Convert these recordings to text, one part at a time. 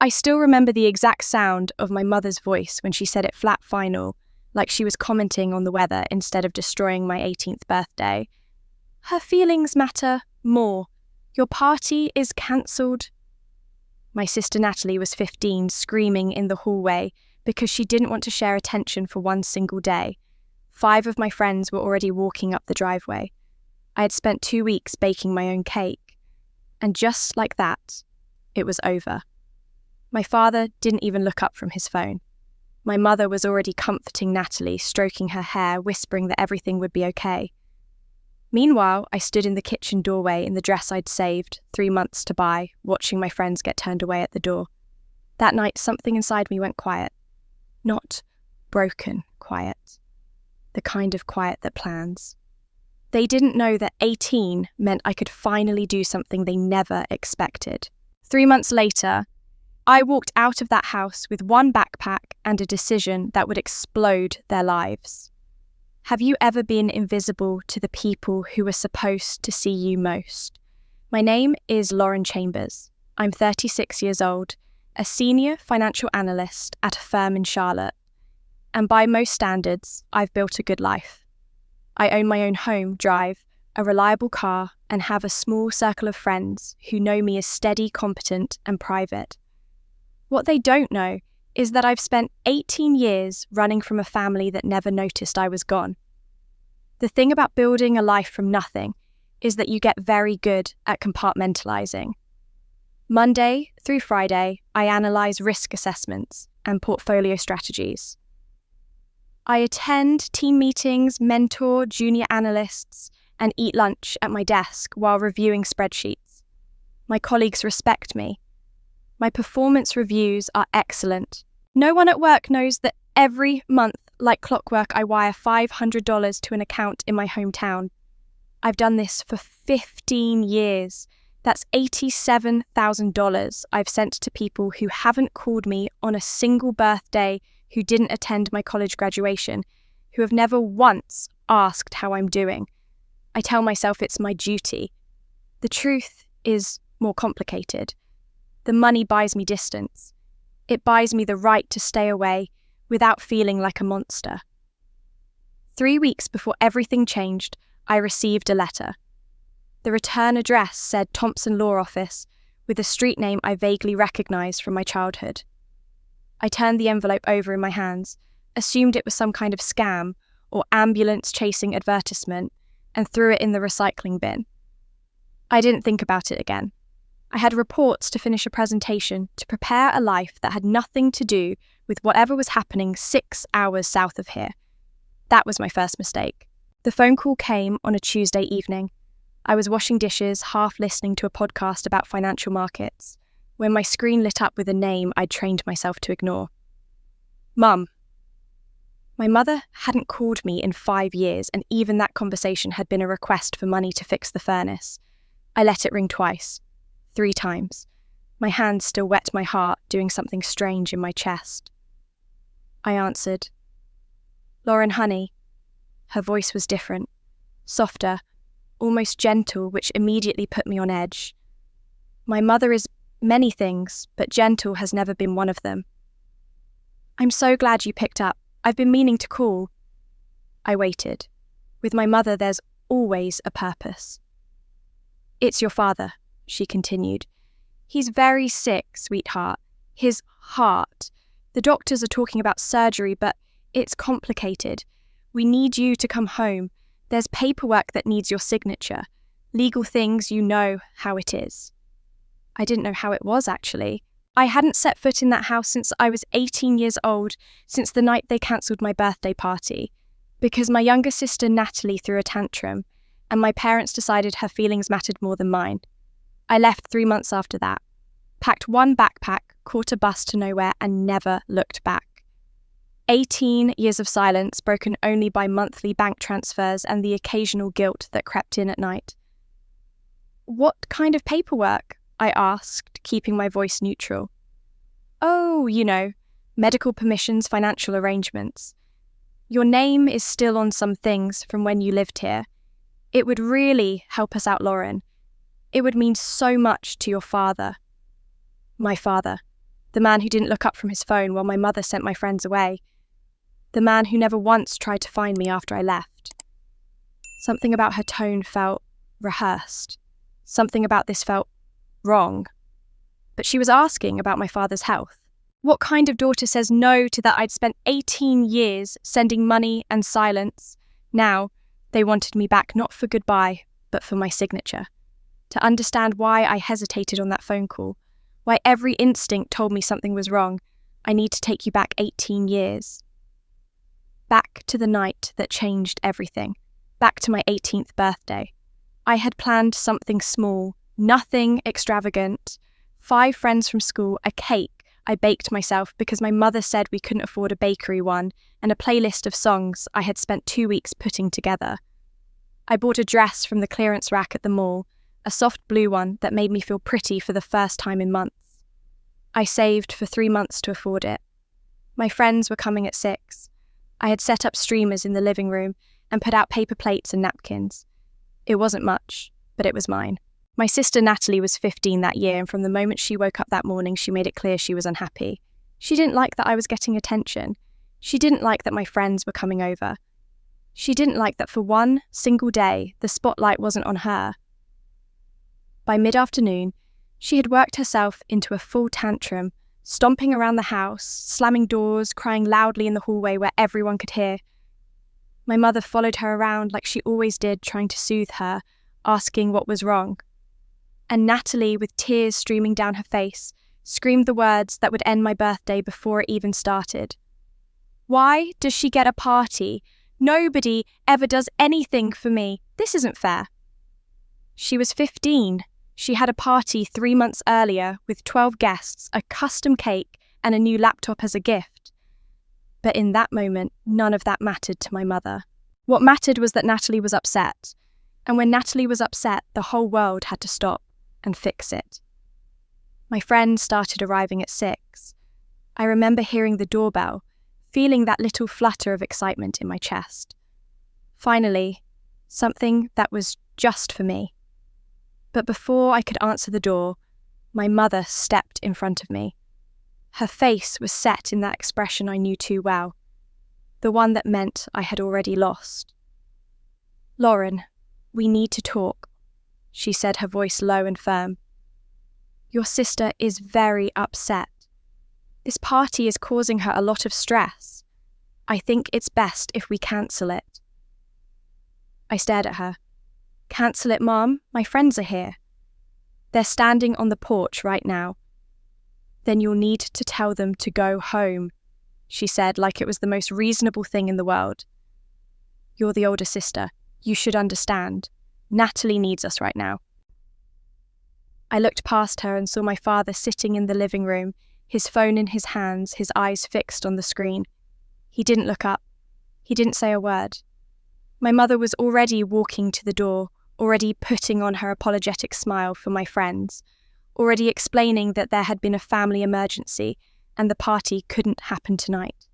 I still remember the exact sound of my mother's voice when she said it flat final, like she was commenting on the weather instead of destroying my 18th birthday. Her feelings matter more. Your party is cancelled. My sister Natalie was 15, screaming in the hallway because she didn't want to share attention for one single day. 5 of my friends were already walking up the driveway. I had spent 2 weeks baking my own cake. And just like that, it was over. My father didn't even look up from his phone. My mother was already comforting Natalie, stroking her hair, whispering that everything would be okay. Meanwhile, I stood in the kitchen doorway in the dress I'd saved 3 months to buy, watching my friends get turned away at the door. That night, something inside me went quiet. Not broken quiet. The kind of quiet that plans. They didn't know that 18 meant I could finally do something they never expected. 3 months later, I walked out of that house with one backpack and a decision that would explode their lives. Have you ever been invisible to the people who were supposed to see you most? My name is Lauren Chambers. I'm 36 years old, a senior financial analyst at a firm in Charlotte. And by most standards, I've built a good life. I own my own home, drive a reliable car, and have a small circle of friends who know me as steady, competent, and private. What they don't know is that I've spent 18 years running from a family that never noticed I was gone. The thing about building a life from nothing is that you get very good at compartmentalizing. Monday through Friday, I analyze risk assessments and portfolio strategies. I attend team meetings, mentor junior analysts, and eat lunch at my desk while reviewing spreadsheets. My colleagues respect me. My performance reviews are excellent. No one at work knows that every month, like clockwork, I wire $500 to an account in my hometown. I've done this for 15 years. That's $87,000 I've sent to people who haven't called me on a single birthday, who didn't attend my college graduation, who have never once asked how I'm doing. I tell myself it's my duty. The truth is more complicated. The money buys me distance. It buys me the right to stay away without feeling like a monster. 3 weeks before everything changed, I received a letter. The return address said Thompson Law Office, with a street name I vaguely recognised from my childhood. I turned the envelope over in my hands, assumed it was some kind of scam or ambulance-chasing advertisement, and threw it in the recycling bin. I didn't think about it again. I had reports to finish a presentation to prepare a life that had nothing to do with whatever was happening 6 hours south of here. That was my first mistake. The phone call came on a Tuesday evening. I was washing dishes, half listening to a podcast about financial markets, when my screen lit up with a name I'd trained myself to ignore. Mum. My mother hadn't called me in 5 years, and even that conversation had been a request for money to fix the furnace. I let it ring twice. 3 times. My hands still wet my heart, doing something strange in my chest. I answered. Lauren, honey. Her voice was different, softer, almost gentle, which immediately put me on edge. My mother is many things, but gentle has never been one of them. I'm so glad you picked up. I've been meaning to call. I waited. With my mother, there's always a purpose. It's your father, she continued. He's very sick, sweetheart. His heart. The doctors are talking about surgery, but it's complicated. We need you to come home. There's paperwork that needs your signature. Legal things, you know how it is. I didn't know how it was, actually. I hadn't set foot in that house since I was 18 years old, since the night they cancelled my birthday party, because my younger sister Natalie threw a tantrum, and my parents decided her feelings mattered more than mine. I left 3 months after that, packed one backpack, caught a bus to nowhere, and never looked back. 18 years of silence, broken only by monthly bank transfers and the occasional guilt that crept in at night. What kind of paperwork? I asked, keeping my voice neutral. Oh, medical permissions, financial arrangements. Your name is still on some things from when you lived here. It would really help us out, Lauren. It would mean so much to your father. My father. The man who didn't look up from his phone while my mother sent my friends away. The man who never once tried to find me after I left. Something about her tone felt rehearsed. Something about this felt wrong. But she was asking about my father's health. What kind of daughter says no to that I'd spent 18 years sending money and silence? Now, they wanted me back not for goodbye, but for my signature. To understand why I hesitated on that phone call, why every instinct told me something was wrong, I need to take you back 18 years. Back to the night that changed everything. Back to my 18th birthday. I had planned something small, nothing extravagant. 5 friends from school, a cake I baked myself because my mother said we couldn't afford a bakery one, and a playlist of songs I had spent 2 weeks putting together. I bought a dress from the clearance rack at the mall, a soft blue one that made me feel pretty for the first time in months. I saved for 3 months to afford it. My friends were coming at 6. I had set up streamers in the living room and put out paper plates and napkins. It wasn't much, but it was mine. My sister Natalie was 15 that year, and from the moment she woke up that morning, she made it clear she was unhappy. She didn't like that I was getting attention. She didn't like that my friends were coming over. She didn't like that for one single day, the spotlight wasn't on her. By mid-afternoon, she had worked herself into a full tantrum, stomping around the house, slamming doors, crying loudly in the hallway where everyone could hear. My mother followed her around like she always did, trying to soothe her, asking what was wrong. And Natalie, with tears streaming down her face, screamed the words that would end my birthday before it even started. Why does she get a party? Nobody ever does anything for me. This isn't fair. She was 15. She had a party 3 months earlier with 12 guests, a custom cake, and a new laptop as a gift. But in that moment, none of that mattered to my mother. What mattered was that Natalie was upset. And when Natalie was upset, the whole world had to stop and fix it. My friends started arriving at 6. I remember hearing the doorbell, feeling that little flutter of excitement in my chest. Finally, something that was just for me. But before I could answer the door, my mother stepped in front of me. Her face was set in that expression I knew too well, the one that meant I had already lost. "Lauren, we need to talk," she said, her voice low and firm. "Your sister is very upset. This party is causing her a lot of stress. I think it's best if we cancel it." I stared at her. "Cancel it, Mom? My friends are here. They're standing on the porch right now." "Then you'll need to tell them to go home," she said, like it was the most reasonable thing in the world. "You're the older sister. You should understand. Natalie needs us right now." I looked past her and saw my father sitting in the living room, his phone in his hands, his eyes fixed on the screen. He didn't look up. He didn't say a word. My mother was already walking to the door, already putting on her apologetic smile for my friends, already explaining that there had been a family emergency and the party couldn't happen tonight.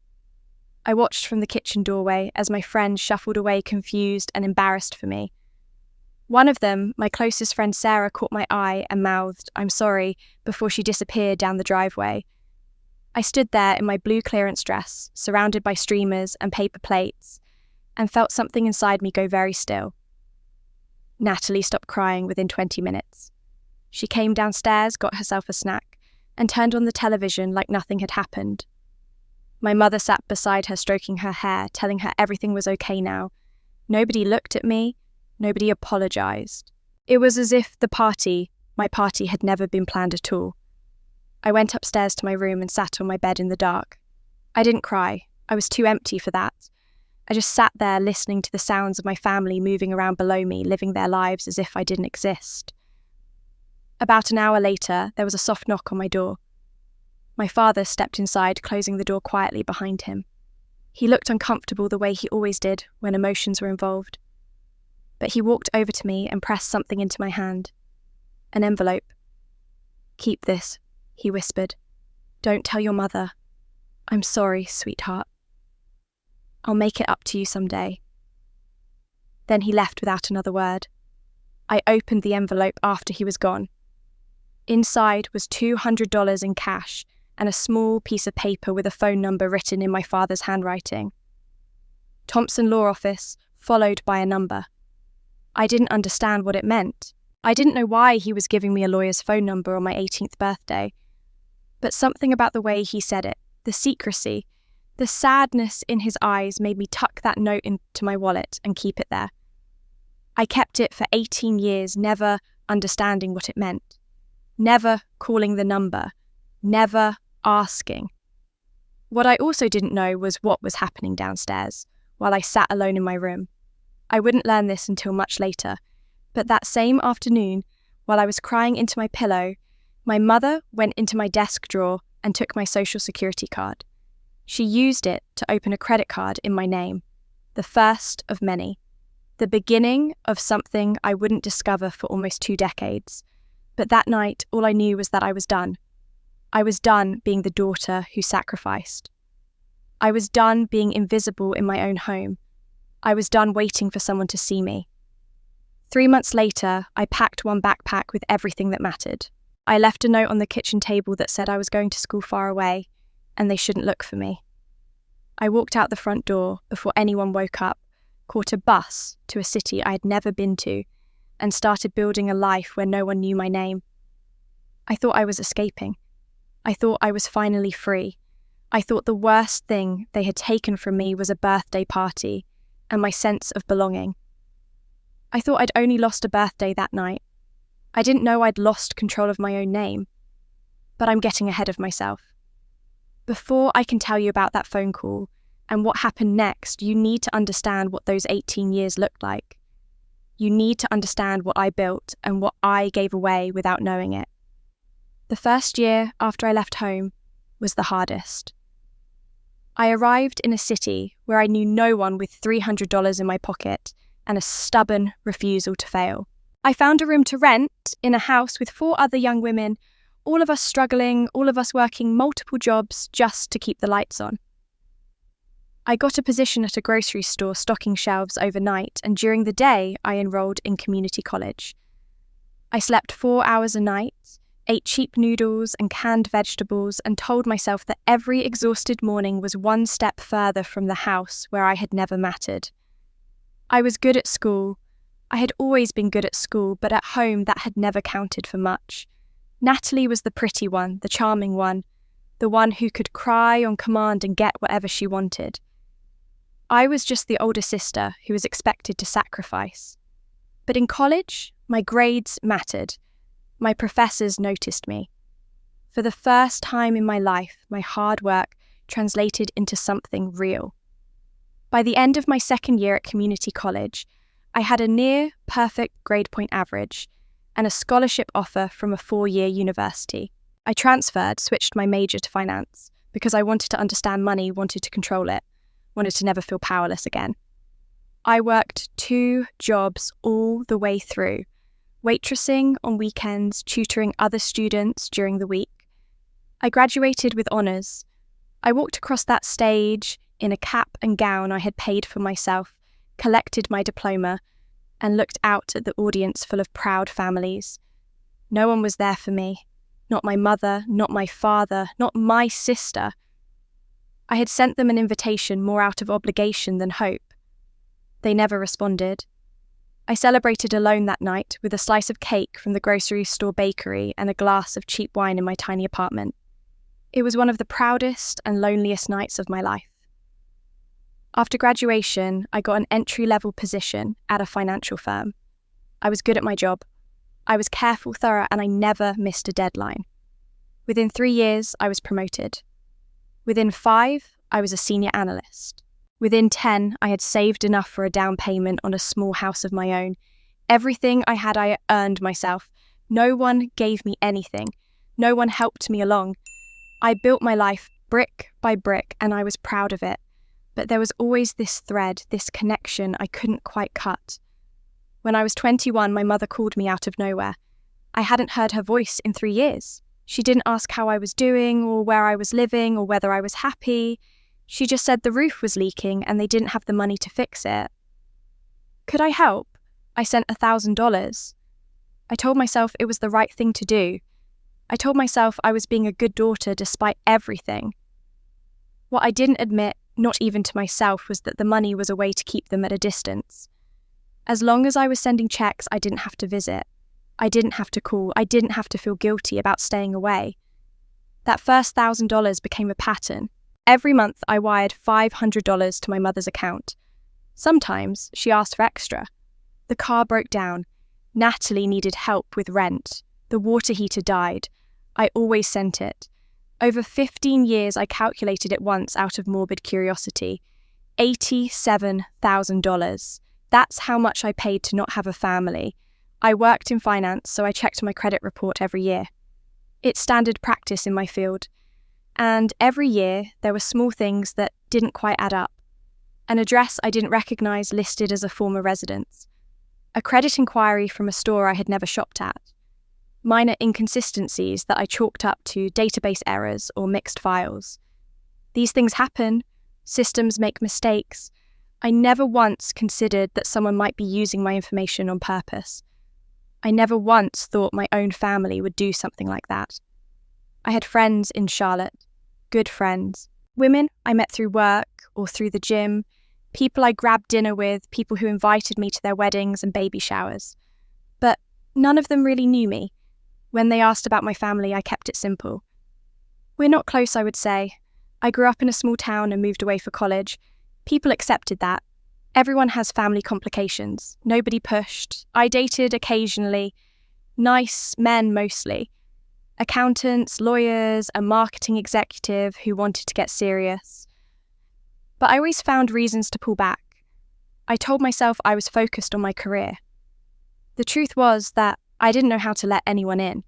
I watched from the kitchen doorway as my friends shuffled away confused and embarrassed for me. One of them, my closest friend Sarah, caught my eye and mouthed, "I'm sorry," before she disappeared down the driveway. I stood there in my blue clearance dress, surrounded by streamers and paper plates, and felt something inside me go very still. Natalie stopped crying within 20 minutes. She came downstairs, got herself a snack, and turned on the television like nothing had happened. My mother sat beside her, stroking her hair, telling her everything was okay now. Nobody looked at me. Nobody apologized. It was as if my party had never been planned at all. I went upstairs to my room and sat on my bed in the dark. I didn't cry. I was too empty for that. I just sat there listening to the sounds of my family moving around below me, living their lives as if I didn't exist. About an hour later, there was a soft knock on my door. My father stepped inside, closing the door quietly behind him. He looked uncomfortable the way he always did when emotions were involved. But he walked over to me and pressed something into my hand. An envelope. "Keep this," he whispered. "Don't tell your mother. I'm sorry, sweetheart. I'll make it up to you someday." Then he left without another word. I opened the envelope after he was gone. Inside was $200 in cash and a small piece of paper with a phone number written in my father's handwriting. Thompson Law Office, followed by a number. I didn't understand what it meant. I didn't know why he was giving me a lawyer's phone number on my 18th birthday. But something about the way he said it, the secrecy, the sadness in his eyes made me tuck that note into my wallet and keep it there. I kept it for 18 years, never understanding what it meant, never calling the number, never asking. What I also didn't know was what was happening downstairs while I sat alone in my room. I wouldn't learn this until much later, but that same afternoon, while I was crying into my pillow, my mother went into my desk drawer and took my social security card. She used it to open a credit card in my name, the first of many, the beginning of something I wouldn't discover for almost 2 decades. But that night, all I knew was that I was done. I was done being the daughter who sacrificed. I was done being invisible in my own home. I was done waiting for someone to see me. 3 months later, I packed one backpack with everything that mattered. I left a note on the kitchen table that said I was going to school far away, and they shouldn't look for me. I walked out the front door before anyone woke up, caught a bus to a city I had never been to, and started building a life where no one knew my name. I thought I was escaping. I thought I was finally free. I thought the worst thing they had taken from me was a birthday party and my sense of belonging. I thought I'd only lost a birthday that night. I didn't know I'd lost control of my own name. But I'm getting ahead of myself. Before I can tell you about that phone call and what happened next, you need to understand what those 18 years looked like. You need to understand what I built and what I gave away without knowing it. The first year after I left home was the hardest. I arrived in a city where I knew no one with $300 in my pocket and a stubborn refusal to fail. I found a room to rent in a house with 4 other young women, all of us struggling, all of us working multiple jobs just to keep the lights on. I got a position at a grocery store stocking shelves overnight, and during the day I enrolled in community college. I slept 4 hours a night, ate cheap noodles and canned vegetables, and told myself that every exhausted morning was one step further from the house where I had never mattered. I was good at school. I had always been good at school, but at home that had never counted for much. Natalie was the pretty one, the charming one, the one who could cry on command and get whatever she wanted. I was just the older sister who was expected to sacrifice. But in college, my grades mattered. My professors noticed me. For the first time in my life, my hard work translated into something real. By the end of my second year at community college, I had a near-perfect grade point average and a scholarship offer from a 4-year university. I transferred, switched my major to finance, because I wanted to understand money, wanted to control it, wanted to never feel powerless again. I worked 2 jobs all the way through, waitressing on weekends, tutoring other students during the week. I graduated with honours. I walked across that stage in a cap and gown I had paid for myself, collected my diploma, and looked out at the audience full of proud families. No one was there for me. Not my mother, not my father, not my sister. I had sent them an invitation more out of obligation than hope. They never responded. I celebrated alone that night with a slice of cake from the grocery store bakery and a glass of cheap wine in my tiny apartment. It was one of the proudest and loneliest nights of my life. After graduation, I got an entry-level position at a financial firm. I was good at my job. I was careful, thorough, and I never missed a deadline. Within 3 years, I was promoted. Within 5, I was a senior analyst. Within 10, I had saved enough for a down payment on a small house of my own. Everything I had, I earned myself. No one gave me anything. No one helped me along. I built my life brick by brick, and I was proud of it. But there was always this thread, this connection I couldn't quite cut. When I was 21, my mother called me out of nowhere. I hadn't heard her voice in 3 years. She didn't ask how I was doing or where I was living or whether I was happy. She just said the roof was leaking and they didn't have the money to fix it. Could I help? I sent $1,000. I told myself it was the right thing to do. I told myself I was being a good daughter despite everything. What I didn't admit, not even to myself, was that the money was a way to keep them at a distance. As long as I was sending checks, I didn't have to visit. I didn't have to call. I didn't have to feel guilty about staying away. That first $1,000 became a pattern. Every month, I wired $500 to my mother's account. Sometimes she asked for extra. The car broke down. Natalie needed help with rent. The water heater died. I always sent it. Over 15 years, I calculated it once out of morbid curiosity. $87,000. That's how much I paid to not have a family. I worked in finance, so I checked my credit report every year. It's standard practice in my field. And every year, there were small things that didn't quite add up. An address I didn't recognise listed as a former residence. A credit inquiry from a store I had never shopped at. Minor inconsistencies that I chalked up to database errors or mixed files. These things happen. Systems make mistakes. I never once considered that someone might be using my information on purpose. I never once thought my own family would do something like that. I had friends in Charlotte, good friends, women I met through work or through the gym, people I grabbed dinner with, people who invited me to their weddings and baby showers. But none of them really knew me. When they asked about my family, I kept it simple. We're not close, I would say. I grew up in a small town and moved away for college. People accepted that. Everyone has family complications. Nobody pushed. I dated occasionally. Nice men mostly. Accountants, lawyers, a marketing executive who wanted to get serious. But I always found reasons to pull back. I told myself I was focused on my career. The truth was that I didn't know how to let anyone in.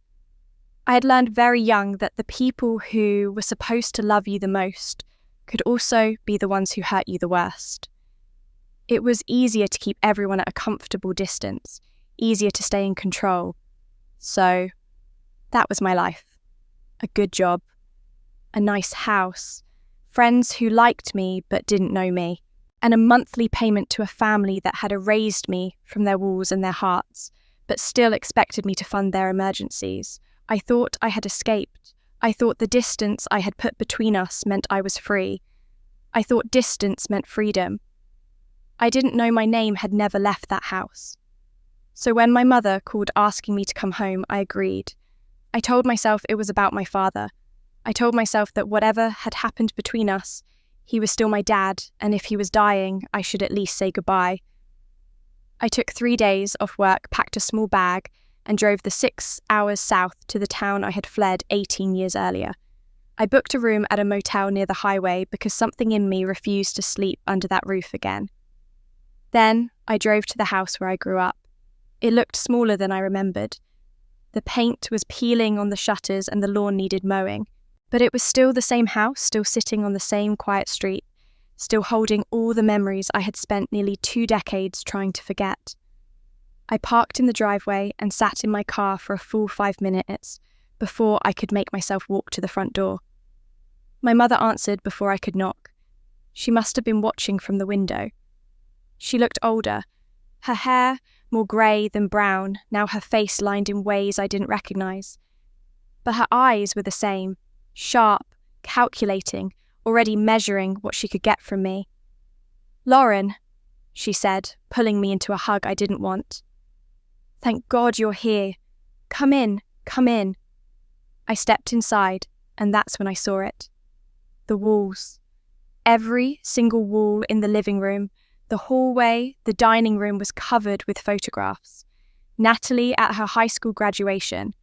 I had learned very young that the people who were supposed to love you the most could also be the ones who hurt you the worst. It was easier to keep everyone at a comfortable distance, easier to stay in control. So, that was my life. A good job, a nice house, friends who liked me but didn't know me, and a monthly payment to a family that had erased me from their walls and their hearts, but still expected me to fund their emergencies. I thought I had escaped. I thought the distance I had put between us meant I was free. I thought distance meant freedom. I didn't know my name had never left that house. So when my mother called asking me to come home, I agreed. I told myself it was about my father. I told myself that whatever had happened between us, he was still my dad, and if he was dying, I should at least say goodbye. I took 3 days off work, packed a small bag, and drove the 6 hours south to the town I had fled 18 years earlier. I booked a room at a motel near the highway because something in me refused to sleep under that roof again. Then I drove to the house where I grew up. It looked smaller than I remembered. The paint was peeling on the shutters and the lawn needed mowing. But it was still the same house, still sitting on the same quiet street, still holding all the memories I had spent nearly 2 decades trying to forget. I parked in the driveway and sat in my car for a full 5 minutes before I could make myself walk to the front door. My mother answered before I could knock. She must have been watching from the window. She looked older, her hair more grey than brown, now her face lined in ways I didn't recognise. But her eyes were the same, sharp, calculating, already measuring what she could get from me. "Lauren," she said, pulling me into a hug I didn't want. "Thank God you're here. Come in, come in." I stepped inside, and that's when I saw it. The walls. Every single wall in the living room, the hallway, the dining room was covered with photographs. Natalie at her high school graduation.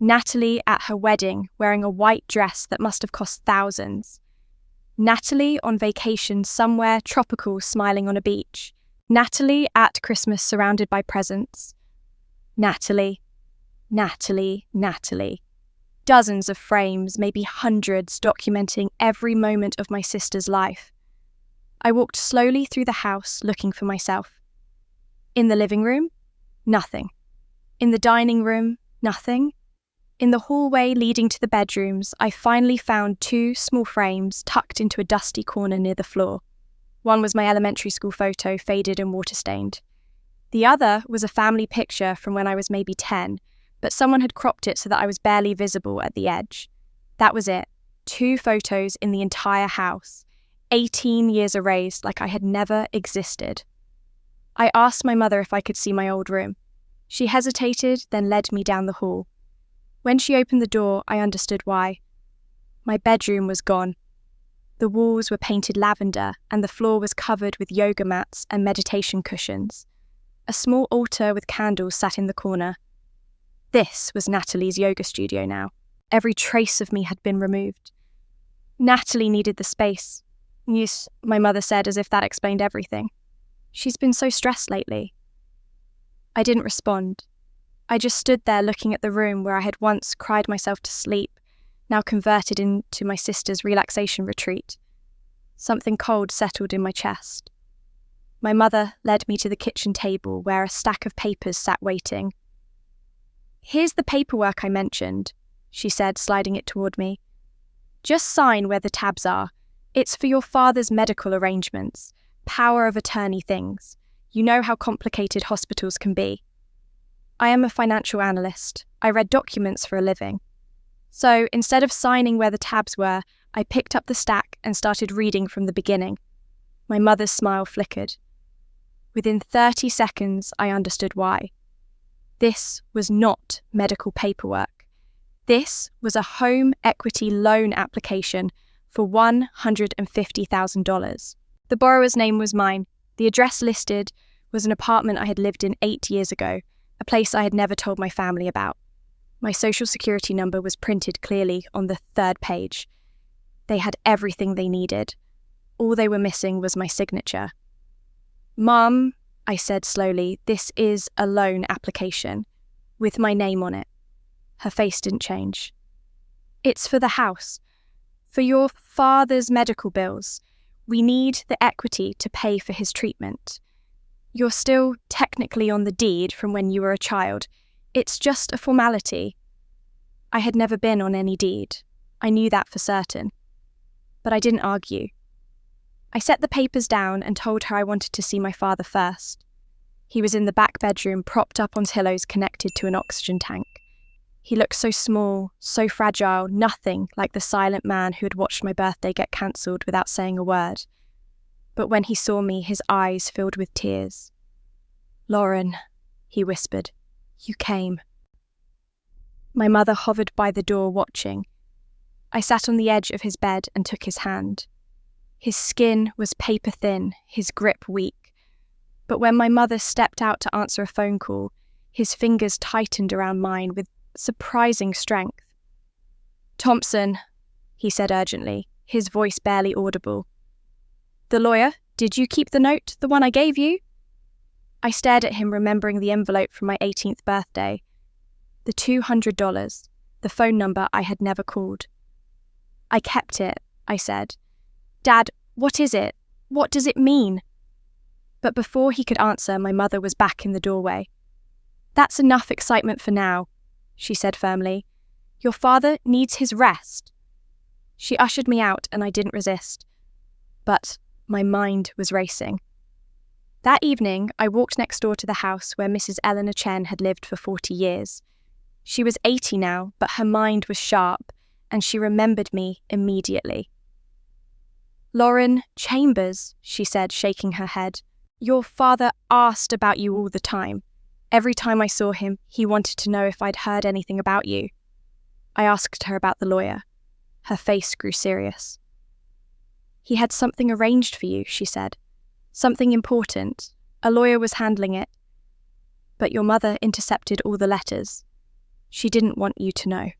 Natalie at her wedding, wearing a white dress that must have cost thousands. Natalie on vacation somewhere tropical, smiling on a beach. Natalie at Christmas surrounded by presents. Natalie, Natalie, Natalie. Dozens of frames, maybe hundreds, documenting every moment of my sister's life. I walked slowly through the house looking for myself. In the living room, nothing. In the dining room, nothing. In the hallway leading to the bedrooms, I finally found 2 small frames tucked into a dusty corner near the floor. One was my elementary school photo, faded and water-stained. The other was a family picture from when I was maybe 10, but someone had cropped it so that I was barely visible at the edge. That was it. 2 photos in the entire house. 18 years erased like I had never existed. I asked my mother if I could see my old room. She hesitated, then led me down the hall. When she opened the door, I understood why. My bedroom was gone. The walls were painted lavender, and the floor was covered with yoga mats and meditation cushions. A small altar with candles sat in the corner. This was Natalie's yoga studio now. Every trace of me had been removed. Natalie needed the space. Yes, my mother said, as if that explained everything. She's been so stressed lately. I didn't respond. I just stood there looking at the room where I had once cried myself to sleep, now converted into my sister's relaxation retreat. Something cold settled in my chest. My mother led me to the kitchen table where a stack of papers sat waiting. "Here's the paperwork I mentioned," she said, sliding it toward me. "Just sign where the tabs are. It's for your father's medical arrangements, power of attorney things. You know how complicated hospitals can be. I am a financial analyst. I read documents for a living. So instead of signing where the tabs were, I picked up the stack and started reading from the beginning. My mother's smile flickered. Within 30 seconds, I understood why. This was not medical paperwork. This was a home equity loan application for $150,000. The borrower's name was mine. The address listed was an apartment I had lived in 8 years ago, a place I had never told my family about. My social security number was printed clearly on the 3rd page. They had everything they needed. All they were missing was my signature. "Mum," I said slowly, "this is a loan application with my name on it." Her face didn't change. "It's for the house, for your father's medical bills. We need the equity to pay for his treatment. You're still technically on the deed from when you were a child. It's just a formality." I had never been on any deed. I knew that for certain. But I didn't argue. I set the papers down and told her I wanted to see my father first. He was in the back bedroom, propped up on pillows connected to an oxygen tank. He looked so small, so fragile, nothing like the silent man who had watched my birthday get cancelled without saying a word. But when he saw me, his eyes filled with tears. "Lauren," he whispered, "you came." My mother hovered by the door watching. I sat on the edge of his bed and took his hand. His skin was paper thin, his grip weak. But when my mother stepped out to answer a phone call, his fingers tightened around mine with surprising strength. "Thompson," he said urgently, his voice barely audible. "The lawyer, did you keep the note, the one I gave you?" I stared at him, remembering the envelope from my 18th birthday. The $200, the phone number I had never called. "I kept it," I said. "Dad, what is it? What does it mean?" But before he could answer, my mother was back in the doorway. "That's enough excitement for now," she said firmly. "Your father needs his rest." She ushered me out and I didn't resist. But my mind was racing. That evening, I walked next door to the house where Mrs. Eleanor Chen had lived for 40 years. She was 80 now, but her mind was sharp, and she remembered me immediately. "Lauren Chambers," she said, shaking her head. "Your father asked about you all the time. Every time I saw him, he wanted to know if I'd heard anything about you." I asked her about the lawyer. Her face grew serious. "He had something arranged for you," she said. "Something important. A lawyer was handling it. But your mother intercepted all the letters. She didn't want you to know."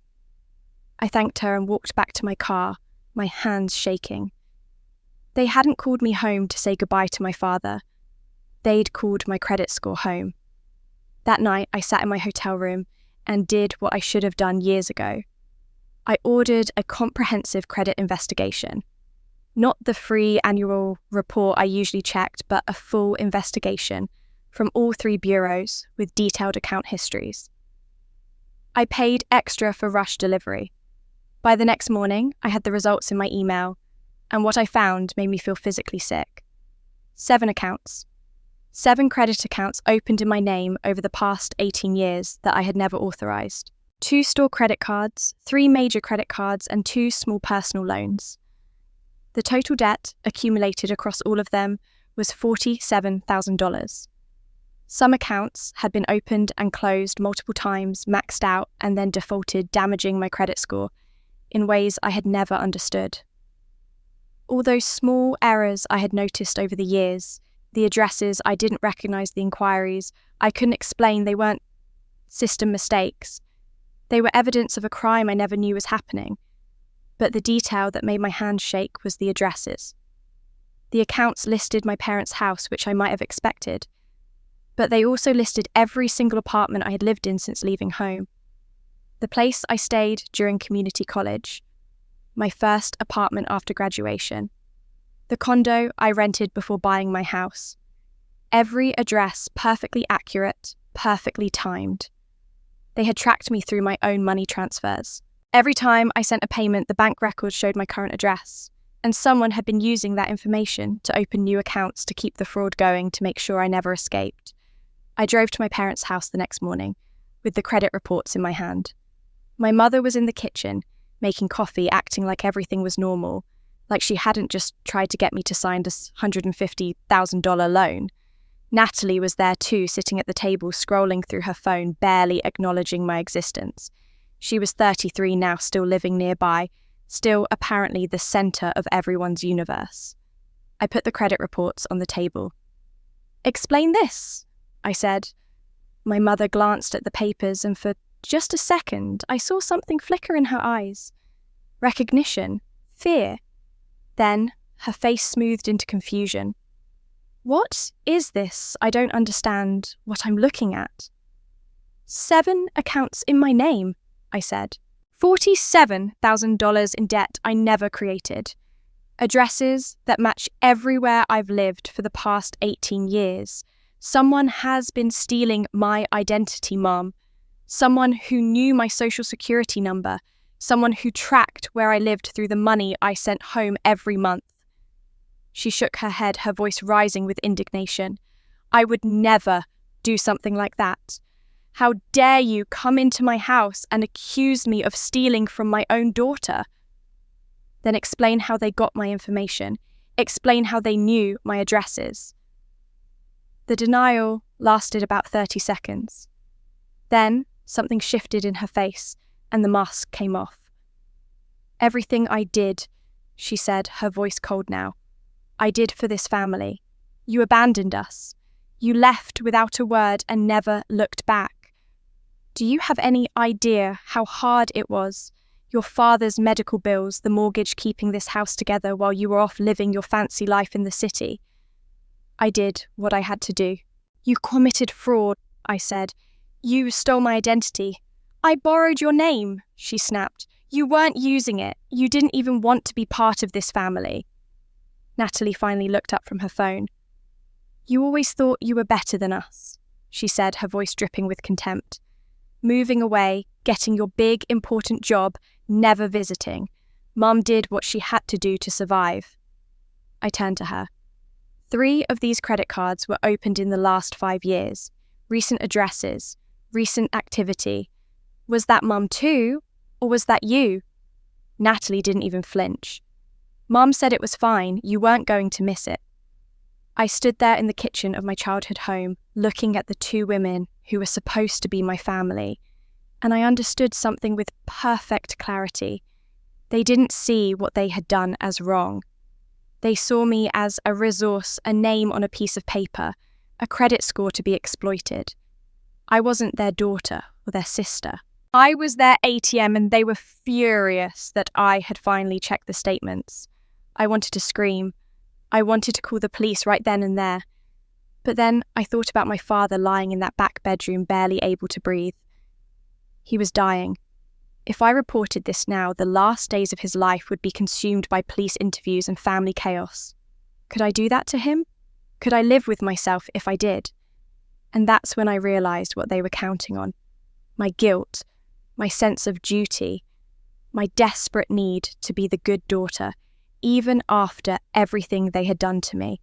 I thanked her and walked back to my car, my hands shaking. They hadn't called me home to say goodbye to my father. They'd called my credit score home. That night, I sat in my hotel room and did what I should have done years ago. I ordered a comprehensive credit investigation. Not the free annual report I usually checked, but a full investigation from all 3 bureaus with detailed account histories. I paid extra for rush delivery. By the next morning, I had the results in my email, and what I found made me feel physically sick. 7 accounts. 7 credit accounts opened in my name over the past 18 years that I had never authorized. 2 store credit cards, 3 major credit cards, and 2 small personal loans. The total debt accumulated across all of them was $47,000. Some accounts had been opened and closed multiple times, maxed out, and then defaulted, damaging my credit score in ways I had never understood. All those small errors I had noticed over the years, the addresses I didn't recognize, the inquiries I couldn't explain, they weren't system mistakes. They were evidence of a crime I never knew was happening. But the detail that made my hands shake was the addresses. The accounts listed my parents' house, which I might have expected, but they also listed every single apartment I had lived in since leaving home. The place I stayed during community college, my first apartment after graduation, the condo I rented before buying my house. Every address perfectly accurate, perfectly timed. They had tracked me through my own money transfers. Every time I sent a payment, the bank records showed my current address, and someone had been using that information to open new accounts to keep the fraud going, to make sure I never escaped. I drove to my parents' house the next morning, with the credit reports in my hand. My mother was in the kitchen, making coffee, acting like everything was normal, like she hadn't just tried to get me to sign this $150,000 loan. Natalie was there too, sitting at the table, scrolling through her phone, barely acknowledging my existence. She was 33 now, still living nearby, still apparently the center of everyone's universe. I put the credit reports on the table. "Explain this," I said. My mother glanced at the papers, and for just a second, I saw something flicker in her eyes. Recognition, fear. Then her face smoothed into confusion. "What is this? I don't understand what I'm looking at." 7 accounts in my name, I said. $47,000 in debt I never created. Addresses that match everywhere I've lived for the past 18 years. Someone has been stealing my identity, Mom. Someone who knew my social security number. Someone who tracked where I lived through the money I sent home every month. She shook her head, her voice rising with indignation. "I would never do something like that. How dare you come into my house and accuse me of stealing from my own daughter? Then explain how they got my information. Explain how they knew my addresses." The denial lasted about 30 seconds. Then something shifted in her face and the mask came off. "Everything I did," she said, her voice cold now, "I did for this family. You abandoned us. You left without a word and never looked back. Do you have any idea how hard it was? Your father's medical bills, the mortgage keeping this house together while you were off living your fancy life in the city. I did what I had to do." "You committed fraud," I said. "You stole my identity." "I borrowed your name," she snapped. "You weren't using it. You didn't even want to be part of this family." Natalie finally looked up from her phone. "You always thought you were better than us," she said, her voice dripping with contempt. "Moving away, getting your big, important job, never visiting. Mum did what she had to do to survive." I turned to her. 3 of these credit cards were opened in the last 5 years. Recent addresses, recent activity. Was that Mum too, or was that you? Natalie didn't even flinch. "Mum said it was fine, you weren't going to miss it." I stood there in the kitchen of my childhood home, looking at the 2 women who were supposed to be my family, and I understood something with perfect clarity. They didn't see what they had done as wrong. They saw me as a resource, a name on a piece of paper, a credit score to be exploited. I wasn't their daughter or their sister. I was their ATM, and they were furious that I had finally checked the statements. I wanted to scream. I wanted to call the police right then and there. But then I thought about my father lying in that back bedroom, barely able to breathe. He was dying. If I reported this now, the last days of his life would be consumed by police interviews and family chaos. Could I do that to him? Could I live with myself if I did? And that's when I realized what they were counting on. My guilt, my sense of duty, my desperate need to be the good daughter, even after everything they had done to me.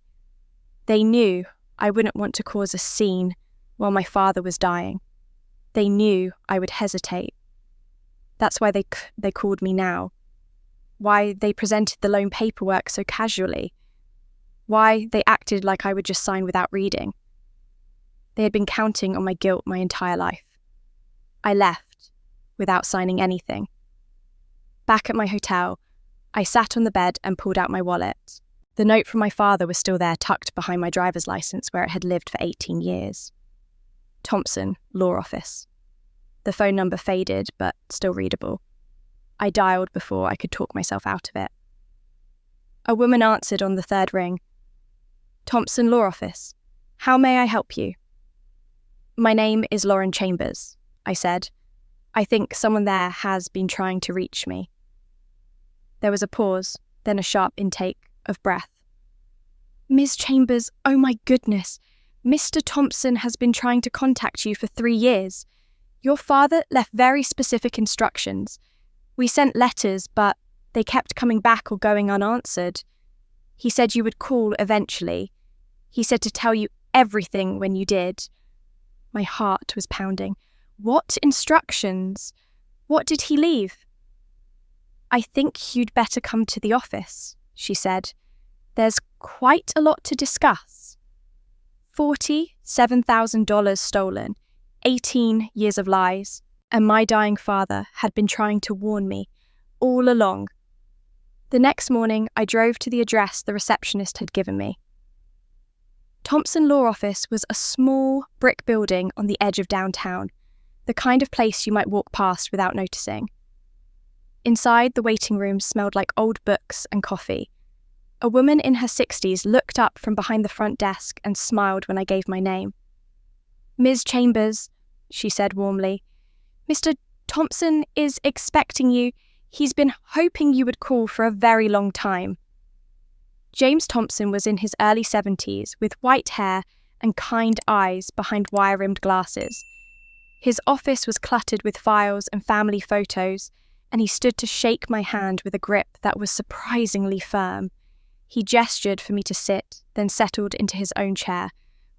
They knew I wouldn't want to cause a scene while my father was dying. They knew I would hesitate. That's why they called me now. Why they presented the loan paperwork so casually. Why they acted like I would just sign without reading. They had been counting on my guilt my entire life. I left without signing anything. Back at my hotel, I sat on the bed and pulled out my wallet. The note from my father was still there, tucked behind my driver's license where it had lived for 18 years. Thompson, Law Office. The phone number faded, but still readable. I dialed before I could talk myself out of it. A woman answered on the third ring. Thompson Law Office. How may I help you? My name is Lauren Chambers, I said. I think someone there has been trying to reach me. There was a pause, then a sharp intake of breath. Ms. Chambers, oh my goodness. Mr. Thompson has been trying to contact you for 3 years. Your father left very specific instructions. We sent letters, but they kept coming back or going unanswered. He said you would call eventually. He said to tell you everything when you did. My heart was pounding. What instructions? What did he leave? I think you'd better come to the office, she said. There's quite a lot to discuss. $47,000 stolen, 18 years of lies, and my dying father had been trying to warn me all along. The next morning, I drove to the address the receptionist had given me. Thompson Law Office was a small brick building on the edge of downtown, the kind of place you might walk past without noticing. Inside, the waiting room smelled like old books and coffee. A woman in her 60s looked up from behind the front desk and smiled when I gave my name. Ms. Chambers, she said warmly, Mr. Thompson is expecting you. He's been hoping you would call for a very long time. James Thompson was in his early 70s with white hair and kind eyes behind wire-rimmed glasses. His office was cluttered with files and family photos, and he stood to shake my hand with a grip that was surprisingly firm. He gestured for me to sit, then settled into his own chair,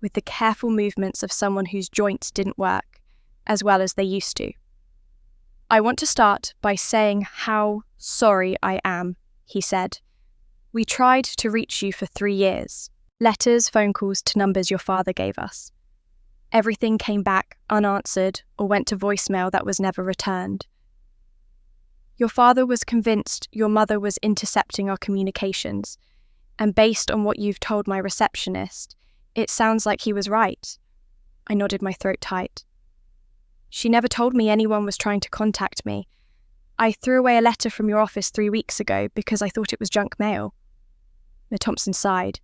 with the careful movements of someone whose joints didn't work, as well as they used to. I want to start by saying how sorry I am, he said. We tried to reach you for 3 years. Letters, phone calls to numbers your father gave us. Everything came back unanswered or went to voicemail that was never returned. Your father was convinced your mother was intercepting our communications, and based on what you've told my receptionist, it sounds like he was right. I nodded my throat tight. She never told me anyone was trying to contact me. I threw away a letter from your office 3 weeks ago because I thought it was junk mail. Mr. Thompson sighed.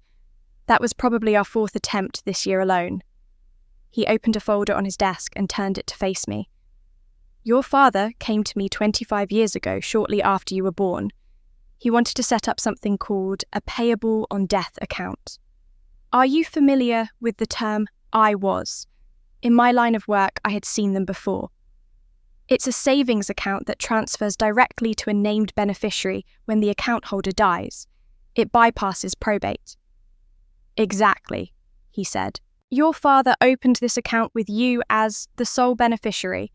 That was probably our 4th attempt this year alone. He opened a folder on his desk and turned it to face me. Your father came to me 25 years ago, shortly after you were born. He wanted to set up something called a payable on death account. Are you familiar with the term I was? In my line of work, I had seen them before. It's a savings account that transfers directly to a named beneficiary when the account holder dies. It bypasses probate. Exactly, he said. Your father opened this account with you as the sole beneficiary.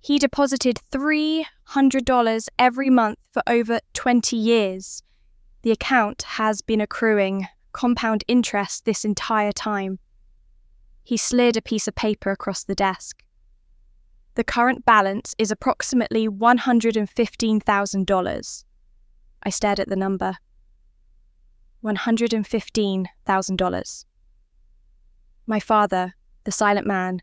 He deposited $300 every month for over 20 years. The account has been accruing compound interest this entire time. He slid a piece of paper across the desk. The current balance is approximately $115,000. I stared at the number. $115,000. My father, the silent man,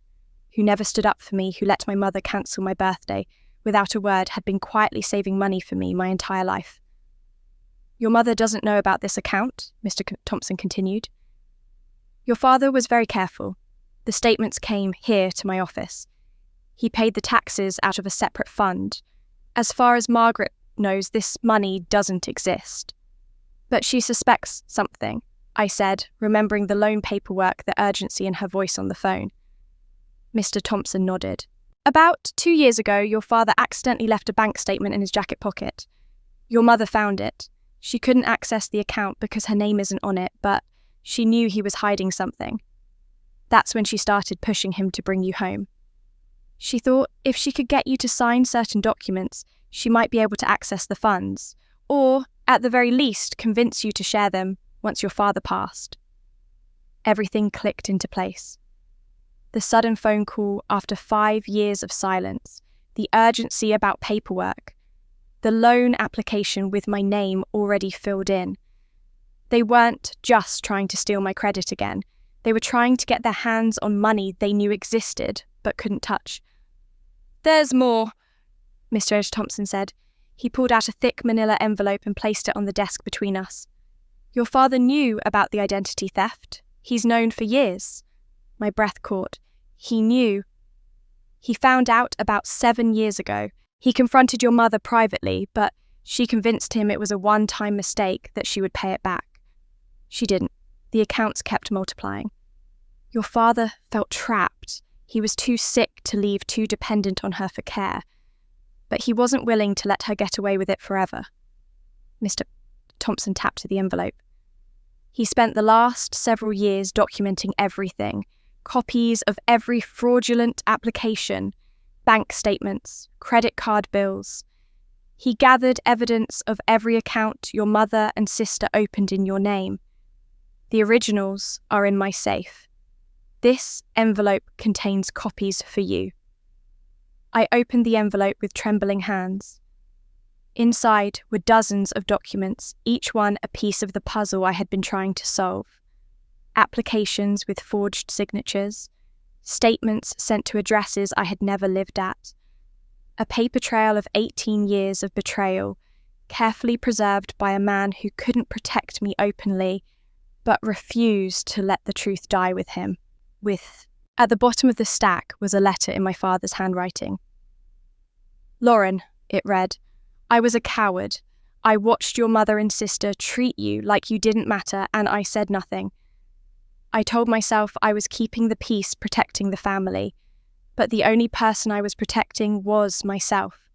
who never stood up for me, who let my mother cancel my birthday without a word, had been quietly saving money for me my entire life. Your mother doesn't know about this account, Mr. Thompson continued. Your father was very careful. The statements came here to my office. He paid the taxes out of a separate fund. As far as Margaret knows, this money doesn't exist. But she suspects something, I said, remembering the loan paperwork, the urgency in her voice on the phone. Mr. Thompson nodded. About 2 years ago, your father accidentally left a bank statement in his jacket pocket. Your mother found it. She couldn't access the account because her name isn't on it, but she knew he was hiding something. That's when she started pushing him to bring you home. She thought if she could get you to sign certain documents, she might be able to access the funds, or, at the very least, convince you to share them once your father passed. Everything clicked into place. The sudden phone call after 5 years of silence, the urgency about paperwork, the loan application with my name already filled in. They weren't just trying to steal my credit again. They were trying to get their hands on money they knew existed but couldn't touch. "There's more," Mr. H. Thompson said. He pulled out a thick manila envelope and placed it on the desk between us. "Your father knew about the identity theft. He's known for years." My breath caught. He knew. He found out about 7 years ago. He confronted your mother privately, but she convinced him it was a one-time mistake, that she would pay it back. She didn't. The accounts kept multiplying. Your father felt trapped. He was too sick to leave, too dependent on her for care. But he wasn't willing to let her get away with it forever. Mr. Thompson tapped the envelope. He spent the last several years documenting everything, copies of every fraudulent application, bank statements, credit card bills. He gathered evidence of every account your mother and sister opened in your name. The originals are in my safe. This envelope contains copies for you. I opened the envelope with trembling hands. Inside were dozens of documents, each one a piece of the puzzle I had been trying to solve. Applications with forged signatures, statements sent to addresses I had never lived at, a paper trail of 18 years of betrayal, carefully preserved by a man who couldn't protect me openly, but refused to let the truth die with him. At the bottom of the stack was a letter in my father's handwriting. "Lauren," it read, "I was a coward. I watched your mother and sister treat you like you didn't matter, and I said nothing. I told myself I was keeping the peace, protecting the family, but the only person I was protecting was myself.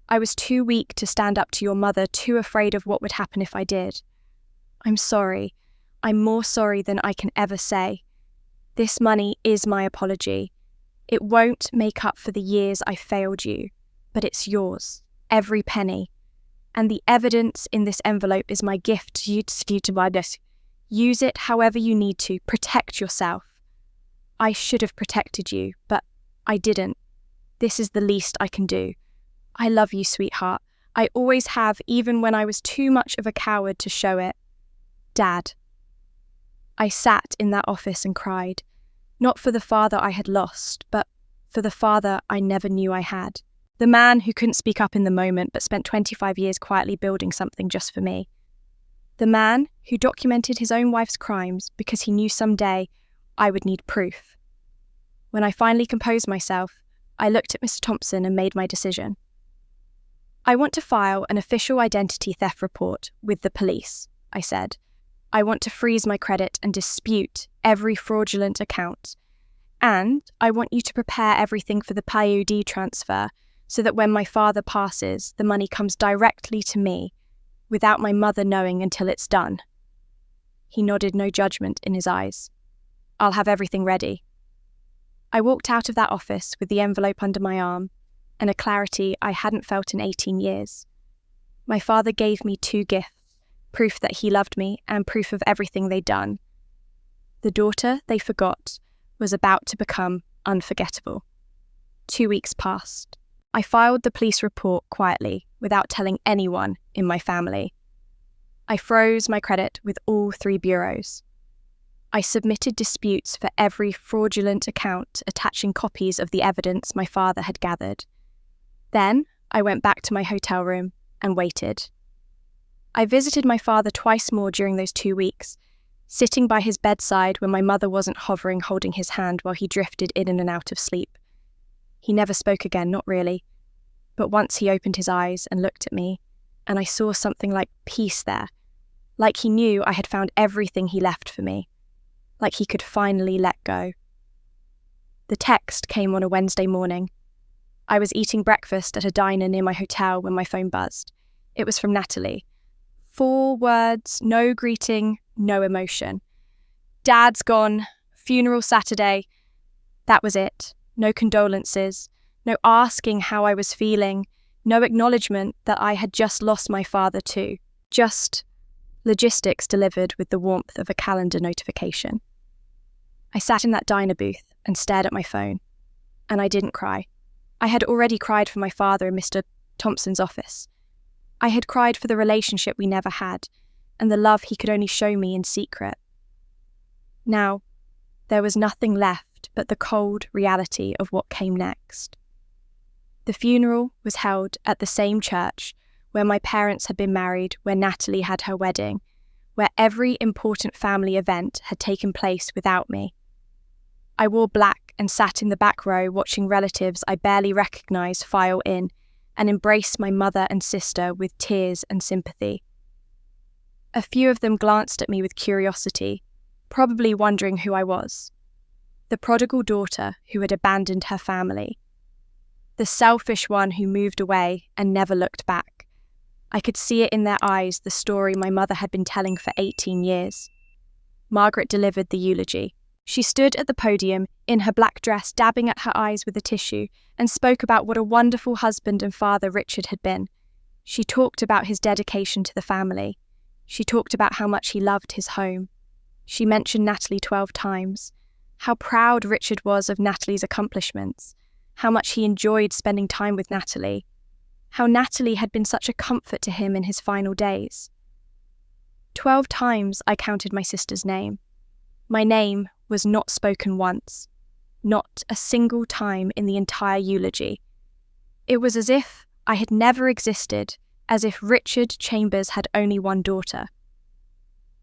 I was too weak to stand up to your mother, too afraid of what would happen if I did. I'm sorry. I'm more sorry than I can ever say. This money is my apology. It won't make up for the years I failed you, but it's yours, every penny. And the evidence in this envelope is my gift to you to buy this. Use it however you need to. Protect yourself. I should have protected you, but I didn't. This is the least I can do. I love you, sweetheart. I always have, even when I was too much of a coward to show it. Dad." I sat in that office and cried, not for the father I had lost, but for the father I never knew I had. The man who couldn't speak up in the moment but spent 25 years quietly building something just for me. The man who documented his own wife's crimes because he knew someday I would need proof. When I finally composed myself, I looked at Mr. Thompson and made my decision. "I want to file an official identity theft report with the police," I said. "I want to freeze my credit and dispute every fraudulent account. And I want you to prepare everything for the PAYUD transfer so that when my father passes, the money comes directly to me, without my mother knowing until it's done." He nodded, no judgment in his eyes. "I'll have everything ready." I walked out of that office with the envelope under my arm and a clarity I hadn't felt in 18 years. My father gave me 2 gifts, proof that he loved me and proof of everything they'd done. The daughter they forgot was about to become unforgettable. 2 weeks passed. I filed the police report quietly, without telling anyone in my family. I froze my credit with all 3 bureaus. I submitted disputes for every fraudulent account, attaching copies of the evidence my father had gathered. Then I went back to my hotel room and waited. I visited my father twice more during those 2 weeks, sitting by his bedside when my mother wasn't hovering, holding his hand while he drifted in and out of sleep. He never spoke again, not really. But once he opened his eyes and looked at me, and I saw something like peace there, like he knew I had found everything he left for me, like he could finally let go. The text came on a Wednesday morning. I was eating breakfast at a diner near my hotel when my phone buzzed. It was from Natalie. 4 words, no greeting, no emotion. "Dad's gone. Funeral Saturday. That was it. No condolences, no asking how I was feeling, no acknowledgement that I had just lost my father too. Just logistics delivered with the warmth of a calendar notification. I sat in that diner booth and stared at my phone, and I didn't cry. I had already cried for my father in Mr. Thompson's office. I had cried for the relationship we never had, and the love he could only show me in secret. Now, there was nothing left but the cold reality of what came next. The funeral was held at the same church where my parents had been married, where Natalie had her wedding, where every important family event had taken place without me. I wore black and sat in the back row watching relatives I barely recognised file in and embraced my mother and sister with tears and sympathy. A few of them glanced at me with curiosity, probably wondering who I was. The prodigal daughter who had abandoned her family. The selfish one who moved away and never looked back. I could see it in their eyes, the story my mother had been telling for 18 years. Margaret delivered the eulogy. She stood at the podium, in her black dress, dabbing at her eyes with a tissue, and spoke about what a wonderful husband and father Richard had been. She talked about his dedication to the family. She talked about how much he loved his home. She mentioned Natalie 12 times. How proud Richard was of Natalie's accomplishments. How much he enjoyed spending time with Natalie. How Natalie had been such a comfort to him in his final days. 12 times I counted my sister's name. My name was not spoken once, not a single time in the entire eulogy. It was as if I had never existed, as if Richard Chambers had only one daughter.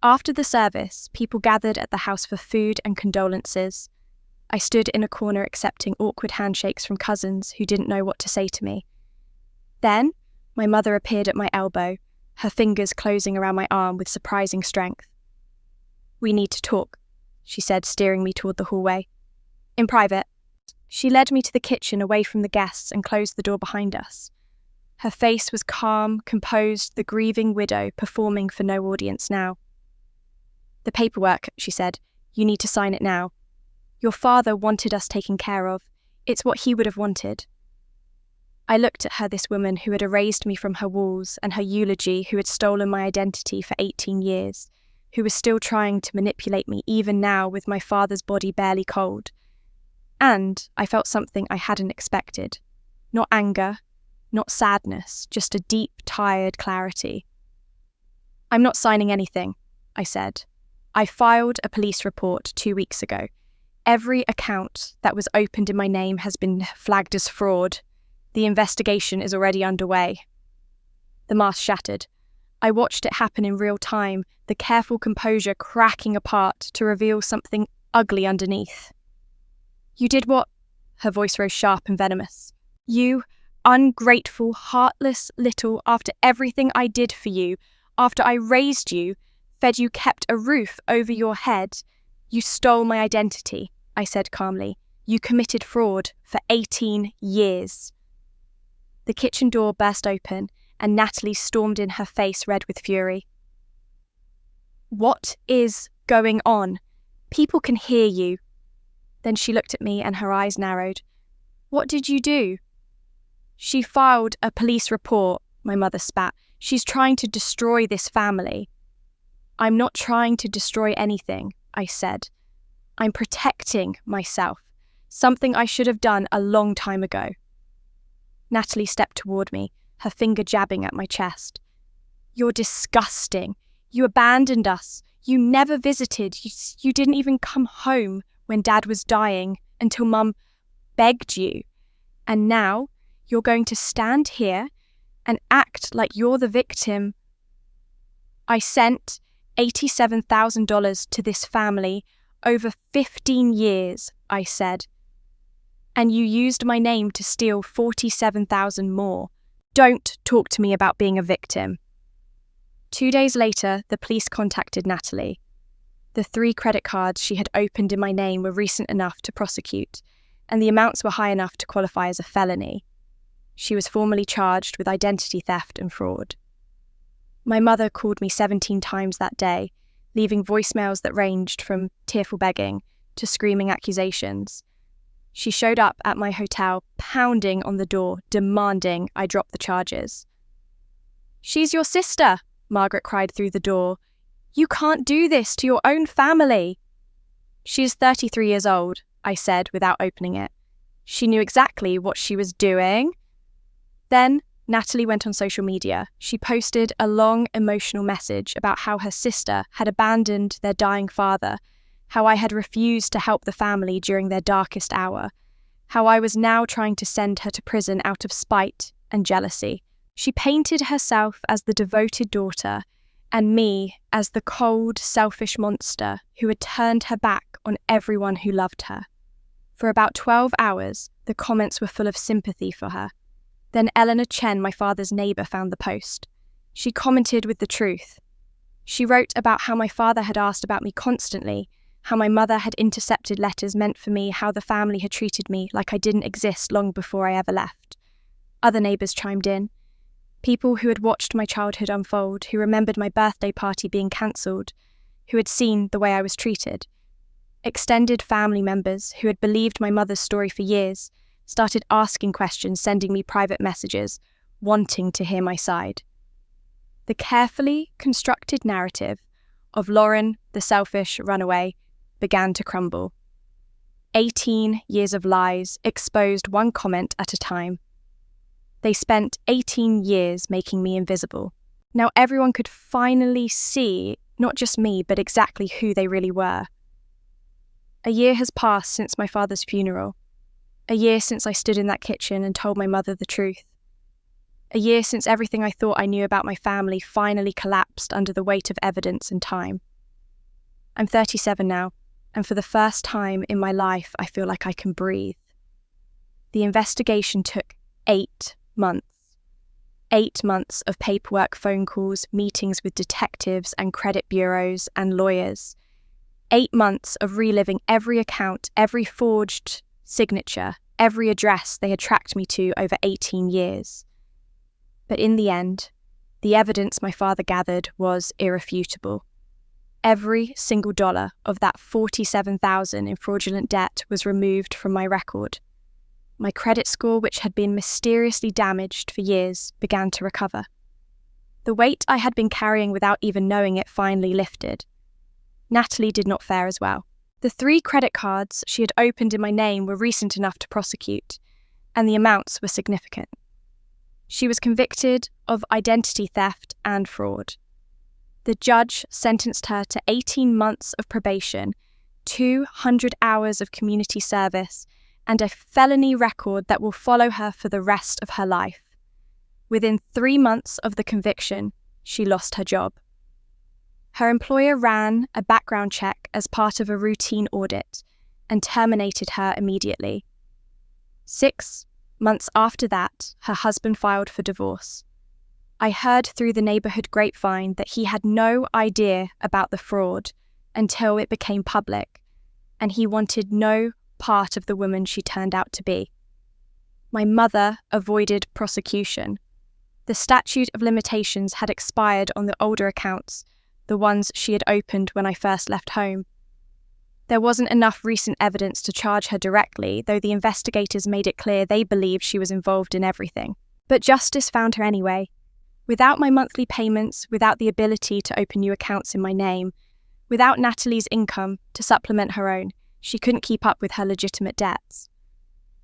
After the service, people gathered at the house for food and condolences. I stood in a corner accepting awkward handshakes from cousins who didn't know what to say to me. Then, my mother appeared at my elbow, her fingers closing around my arm with surprising strength. "We need to talk," she said, steering me toward the hallway. "In private." She led me to the kitchen away from the guests and closed the door behind us. Her face was calm, composed, the grieving widow performing for no audience now. "The paperwork," she said. "You need to sign it now. Your father wanted us taken care of. It's what he would have wanted." I looked at her, this woman who had erased me from her walls, and her eulogy, who had stolen my identity for 18 years, who was still trying to manipulate me even now with my father's body barely cold. And I felt something I hadn't expected. Not anger, not sadness, just a deep, tired clarity. "I'm not signing anything," I said. "I filed a police report 2 weeks ago. Every account that was opened in my name has been flagged as fraud. The investigation is already underway." The mask shattered. I watched it happen in real time, the careful composure cracking apart to reveal something ugly underneath. "You did what?" Her voice rose sharp and venomous. "You ungrateful, heartless little, after everything I did for you, after I raised you, fed you, kept a roof over your head. You stole my identity," I said calmly. "You committed fraud for 18 years. The kitchen door burst open, and Natalie stormed in, her face red with fury. "What is going on? People can hear you." Then she looked at me and her eyes narrowed. "What did you do?" "She filed a police report," my mother spat. "She's trying to destroy this family." "I'm not trying to destroy anything," I said. "I'm protecting myself, something I should have done a long time ago." Natalie stepped toward me, her finger jabbing at my chest. "You're disgusting. You abandoned us. You never visited. You didn't even come home when Dad was dying until Mum begged you. And now you're going to stand here and act like you're the victim." "I sent $87,000 to this family over 15 years, I said. "And you used my name to steal 47,000 more. Don't talk to me about being a victim." 2 days later, the police contacted Natalie. The 3 credit cards she had opened in my name were recent enough to prosecute, and the amounts were high enough to qualify as a felony. She was formally charged with identity theft and fraud. My mother called me 17 times that day, leaving voicemails that ranged from tearful begging to screaming accusations. She showed up at my hotel, pounding on the door, demanding I drop the charges. "She's your sister," Margaret cried through the door. "You can't do this to your own family." "She is 33 years old," I said without opening it. She knew exactly what she was doing. Then Natalie went on social media. She posted a long, emotional message about how her sister had abandoned their dying father, how I had refused to help the family during their darkest hour, how I was now trying to send her to prison out of spite and jealousy. She painted herself as the devoted daughter and me as the cold, selfish monster who had turned her back on everyone who loved her. For about 12 hours, the comments were full of sympathy for her. Then Eleanor Chen, my father's neighbour, found the post. She commented with the truth. She wrote about how my father had asked about me constantly, how my mother had intercepted letters meant for me, how the family had treated me like I didn't exist long before I ever left. Other neighbours chimed in. People who had watched my childhood unfold, who remembered my birthday party being cancelled, who had seen the way I was treated. Extended family members who had believed my mother's story for years started asking questions, sending me private messages, wanting to hear my side. The carefully constructed narrative of Lauren, the selfish runaway, began to crumble. 18 years of lies exposed one comment at a time. They spent 18 years making me invisible. Now everyone could finally see, not just me, but exactly who they really were. A year has passed since my father's funeral. A year since I stood in that kitchen and told my mother the truth. A year since everything I thought I knew about my family finally collapsed under the weight of evidence and time. I'm 37 now, and for the first time in my life, I feel like I can breathe. The investigation took 8 months. 8 months of paperwork, phone calls, meetings with detectives and credit bureaus and lawyers. 8 months of reliving every account, every forged signature, every address they had tracked me to over 18 years. But in the end, the evidence my father gathered was irrefutable. Every single dollar of that $47,000 in fraudulent debt was removed from my record. My credit score, which had been mysteriously damaged for years, began to recover. The weight I had been carrying without even knowing it finally lifted. Natalie did not fare as well. The 3 credit cards she had opened in my name were recent enough to prosecute, and the amounts were significant. She was convicted of identity theft and fraud. The judge sentenced her to 18 months of probation, 200 hours of community service, and a felony record that will follow her for the rest of her life. Within 3 months of the conviction, she lost her job. Her employer ran a background check as part of a routine audit and terminated her immediately. 6 months after that, her husband filed for divorce. I heard through the neighbourhood grapevine that he had no idea about the fraud until it became public, and he wanted no part of the woman she turned out to be. My mother avoided prosecution. The statute of limitations had expired on the older accounts, the ones she had opened when I first left home. There wasn't enough recent evidence to charge her directly, though the investigators made it clear they believed she was involved in everything. But justice found her anyway. Without my monthly payments, without the ability to open new accounts in my name, without Natalie's income to supplement her own, she couldn't keep up with her legitimate debts.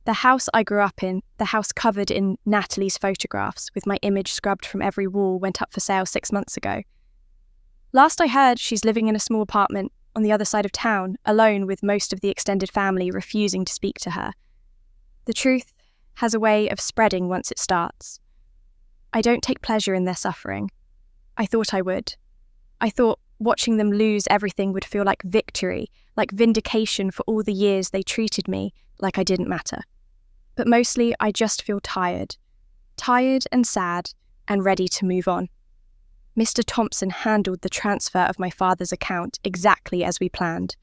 The house I grew up in, the house covered in Natalie's photographs, with my image scrubbed from every wall, went up for sale 6 months ago. Last I heard, she's living in a small apartment on the other side of town, alone with most of the extended family refusing to speak to her. The truth has a way of spreading once it starts. I don't take pleasure in their suffering. I thought I would. I thought watching them lose everything would feel like victory, like vindication for all the years they treated me like I didn't matter. But mostly I just feel tired and sad and ready to move on. Mr. Thompson handled the transfer of my father's account exactly as we planned.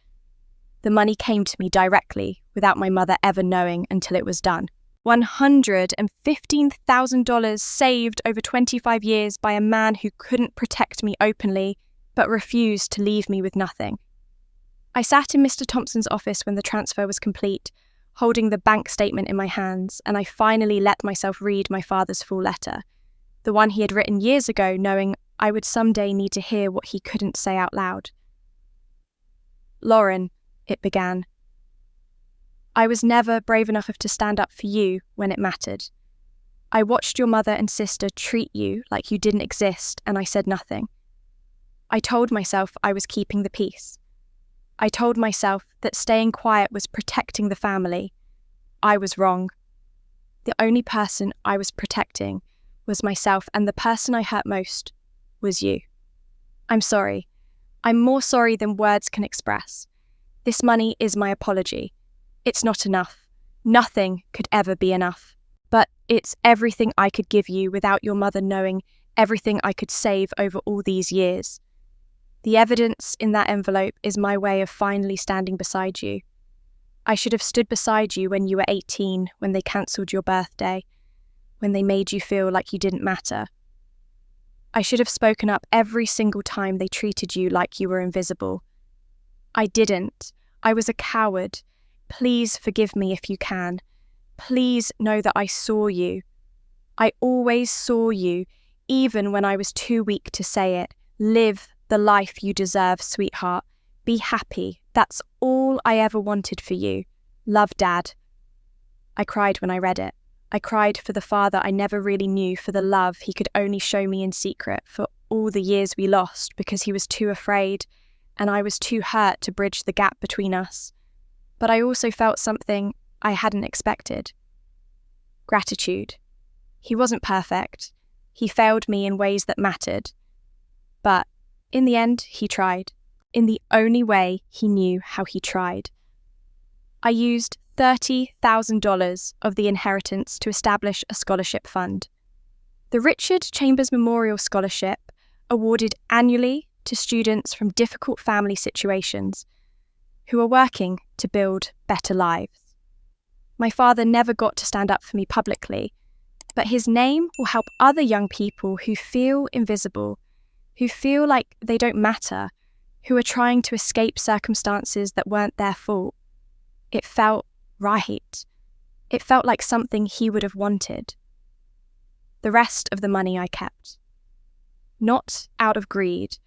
The money came to me directly without my mother ever knowing until it was done. $115,000 saved over 25 years by a man who couldn't protect me openly but refused to leave me with nothing. I sat in Mr. Thompson's office when the transfer was complete, holding the bank statement in my hands, and I finally let myself read my father's full letter, the one he had written years ago, knowing I would someday need to hear what he couldn't say out loud. "Lauren," it began, "I was never brave enough to stand up for you when it mattered. I watched your mother and sister treat you like you didn't exist, and I said nothing. I told myself I was keeping the peace. I told myself that staying quiet was protecting the family. I was wrong. The only person I was protecting was myself, and the person I hurt most was you. I'm sorry. I'm more sorry than words can express. This money is my apology. It's not enough. Nothing could ever be enough. But it's everything I could give you without your mother knowing, everything I could save over all these years. The evidence in that envelope is my way of finally standing beside you. I should have stood beside you when you were 18, when they cancelled your birthday, when they made you feel like you didn't matter. I should have spoken up every single time they treated you like you were invisible. I didn't. I was a coward. Please forgive me if you can. Please know that I saw you. I always saw you, even when I was too weak to say it. Live the life you deserve, sweetheart. Be happy. That's all I ever wanted for you. Love, Dad." I cried when I read it. I cried for the father I never really knew, for the love he could only show me in secret, for all the years we lost because he was too afraid and I was too hurt to bridge the gap between us. But I also felt something I hadn't expected. Gratitude. He wasn't perfect. He failed me in ways that mattered. But in the end, he tried. In the only way he knew how he tried. I used $30,000 of the inheritance to establish a scholarship fund. The Richard Chambers Memorial Scholarship, awarded annually to students from difficult family situations who are working to build better lives. My father never got to stand up for me publicly, but his name will help other young people who feel invisible, who feel like they don't matter, who are trying to escape circumstances that weren't their fault. It felt right. It felt like something he would have wanted. The rest of the money I kept. Not out of greed,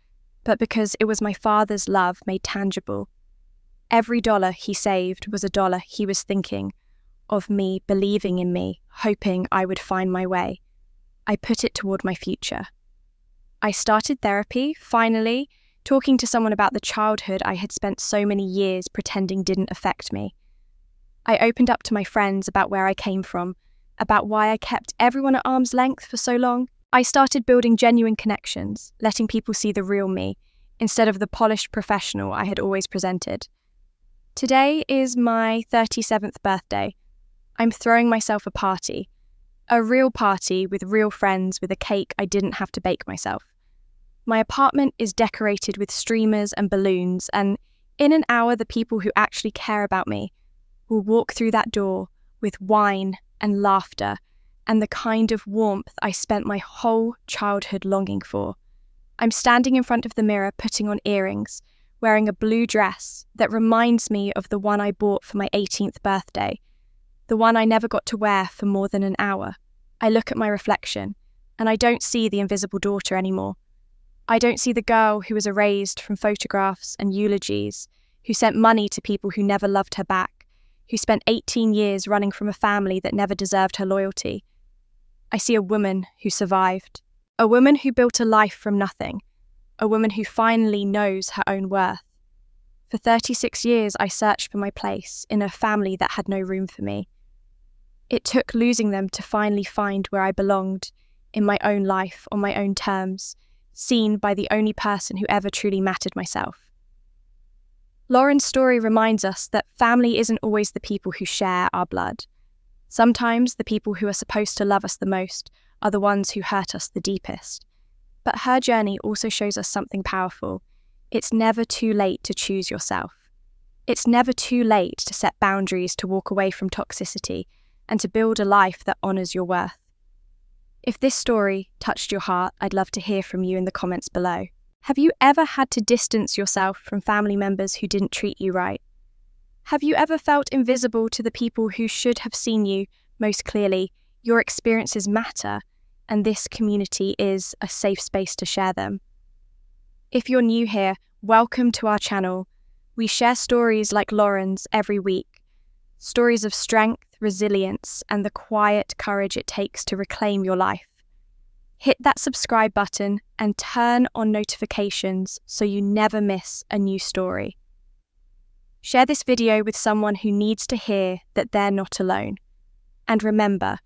but because it was my father's love made tangible. Every dollar he saved was a dollar he was thinking of me, believing in me, hoping I would find my way. I put it toward my future. I started therapy, finally, talking to someone about the childhood I had spent so many years pretending didn't affect me. I opened up to my friends about where I came from, about why I kept everyone at arm's length for so long. I started building genuine connections, letting people see the real me, instead of the polished professional I had always presented. Today is my 37th birthday. I'm throwing myself a party. A real party with real friends with a cake I didn't have to bake myself. My apartment is decorated with streamers and balloons, and in an hour the people who actually care about me will walk through that door with wine and laughter and the kind of warmth I spent my whole childhood longing for. I'm standing in front of the mirror putting on earrings, wearing a blue dress that reminds me of the one I bought for my 18th birthday, the one I never got to wear for more than an hour. I look at my reflection, and I don't see the invisible daughter anymore. I don't see the girl who was erased from photographs and eulogies, who sent money to people who never loved her back, who spent 18 years running from a family that never deserved her loyalty. I see a woman who survived, a woman who built a life from nothing, a woman who finally knows her own worth. For 36 years, I searched for my place in a family that had no room for me. It took losing them to finally find where I belonged, in my own life, on my own terms, seen by the only person who ever truly mattered, myself. Lauren's story reminds us that family isn't always the people who share our blood. Sometimes the people who are supposed to love us the most are the ones who hurt us the deepest. But her journey also shows us something powerful. It's never too late to choose yourself. It's never too late to set boundaries, to walk away from toxicity, and to build a life that honours your worth. If this story touched your heart, I'd love to hear from you in the comments below. Have you ever had to distance yourself from family members who didn't treat you right? Have you ever felt invisible to the people who should have seen you most clearly? Your experiences matter, and this community is a safe space to share them. If you're new here, welcome to our channel. We share stories like Lauren's every week. Stories of strength, resilience, and the quiet courage it takes to reclaim your life. Hit that subscribe button and turn on notifications so you never miss a new story. Share this video with someone who needs to hear that they're not alone. And remember,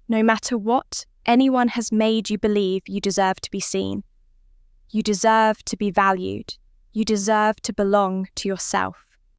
no matter what anyone has made you believe, you deserve to be seen. You deserve to be valued. You deserve to belong to yourself.